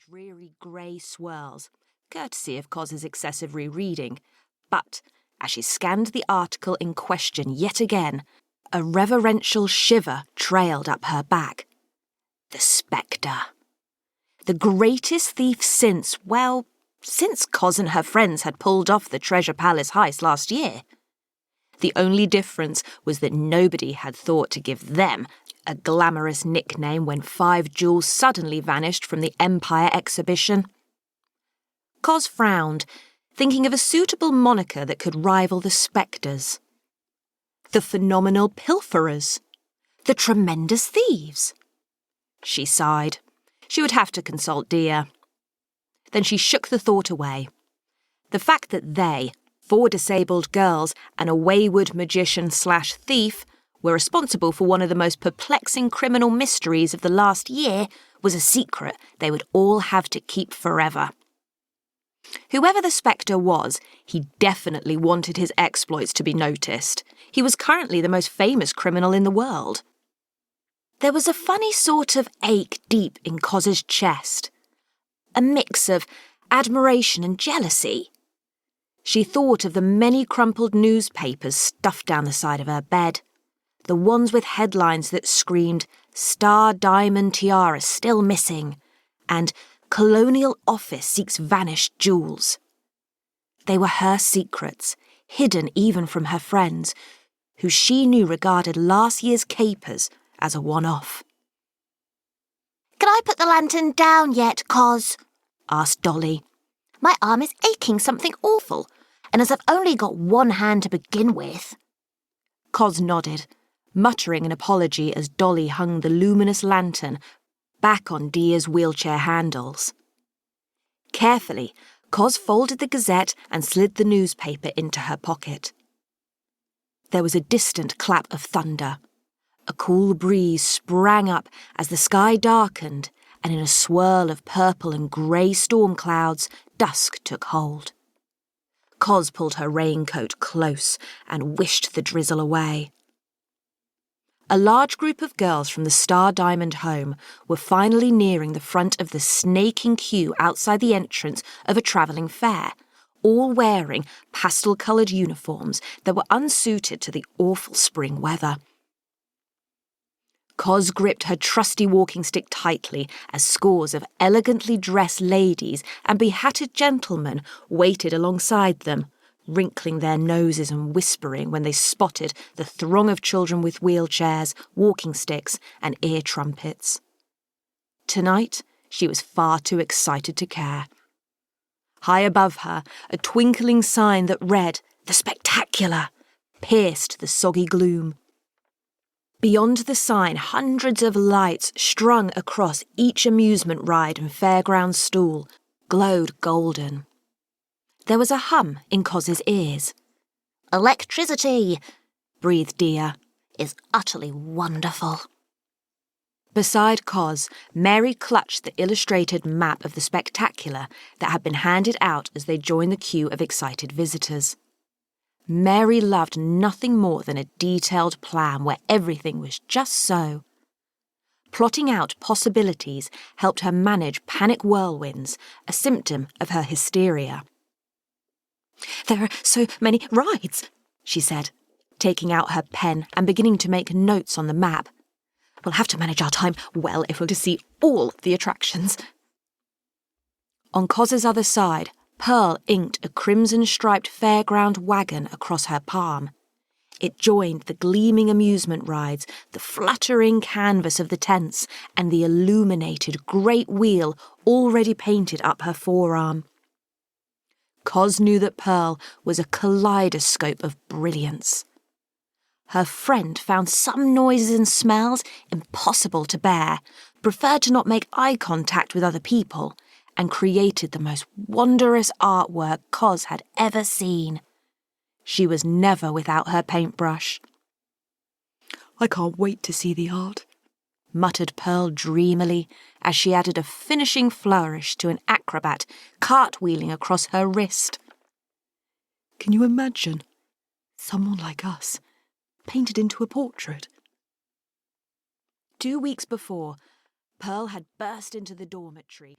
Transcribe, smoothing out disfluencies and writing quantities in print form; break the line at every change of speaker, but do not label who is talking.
dreary grey swirls, courtesy of Cos's excessive rereading. But, as she scanned the article in question yet again, a reverential shiver trailed up her back. The spectre. The greatest thief since Cos and her friends had pulled off the Treasure Palace heist last year. The only difference was that nobody had thought to give them a glamorous nickname when 5 jewels suddenly vanished from the Empire exhibition. Cos frowned, thinking of a suitable moniker that could rival the spectres. The phenomenal pilferers. The tremendous thieves. She sighed. She would have to consult Diya. Then she shook the thought away. The fact that they, 4 disabled girls and a wayward magician/thief, were responsible for one of the most perplexing criminal mysteries of the last year was a secret they would all have to keep forever. Whoever the spectre was, he definitely wanted his exploits to be noticed. He was currently the most famous criminal in the world. There was a funny sort of ache deep in Cos's chest, a mix of admiration and jealousy. She thought of the many crumpled newspapers stuffed down the side of her bed, the ones with headlines that screamed, "Star Diamond Tiara Still Missing," and "Colonial Office Seeks Vanished Jewels." They were her secrets, hidden even from her friends, who she knew regarded last year's capers as a one-off.
"Can I put the lantern down yet, Cos?" asked Dolly. "My arm is aching something awful, and as I've only got one hand to begin with."
Cos nodded, muttering an apology as Dolly hung the luminous lantern back on Diya's wheelchair handles. Carefully, Cos folded the Gazette and slid the newspaper into her pocket. There was a distant clap of thunder. A cool breeze sprang up as the sky darkened, and in a swirl of purple and grey storm clouds, dusk took hold. Cos pulled her raincoat close and wished the drizzle away. A large group of girls from the Star Diamond home were finally nearing the front of the snaking queue outside the entrance of a travelling fair, all wearing pastel-coloured uniforms that were unsuited to the awful spring weather. Cos gripped her trusty walking stick tightly as scores of elegantly dressed ladies and behatted gentlemen waited alongside them, wrinkling their noses and whispering when they spotted the throng of children with wheelchairs, walking sticks, and ear trumpets. Tonight, she was far too excited to care. High above her, a twinkling sign that read, "The Spectacular," pierced the soggy gloom. Beyond the sign, hundreds of lights strung across each amusement ride and fairground stall glowed golden. There was a hum in Cos's ears.
"Electricity," breathed Diya, "is utterly wonderful."
Beside Cos, Mary clutched the illustrated map of the Spectacular that had been handed out as they joined the queue of excited visitors. Mary loved nothing more than a detailed plan where everything was just so. Plotting out possibilities helped her manage panic whirlwinds, a symptom of her hysteria. "There are so many rides," she said, taking out her pen and beginning to make notes on the map. "We'll have to manage our time well if we're to see all the attractions." On Cos's other side, Pearl inked a crimson-striped fairground wagon across her palm. It joined the gleaming amusement rides, the fluttering canvas of the tents, and the illuminated great wheel already painted up her forearm. Cos knew that Pearl was a kaleidoscope of brilliance. Her friend found some noises and smells impossible to bear, preferred to not make eye contact with other people, and created the most wondrous artwork Cos had ever seen. She was never without her paintbrush. "I can't wait to see the art," muttered Pearl dreamily as she added a finishing flourish to an acrobat cartwheeling across her wrist. "Can you imagine someone like us painted into a portrait?" 2 weeks before, Pearl had burst into the dormitory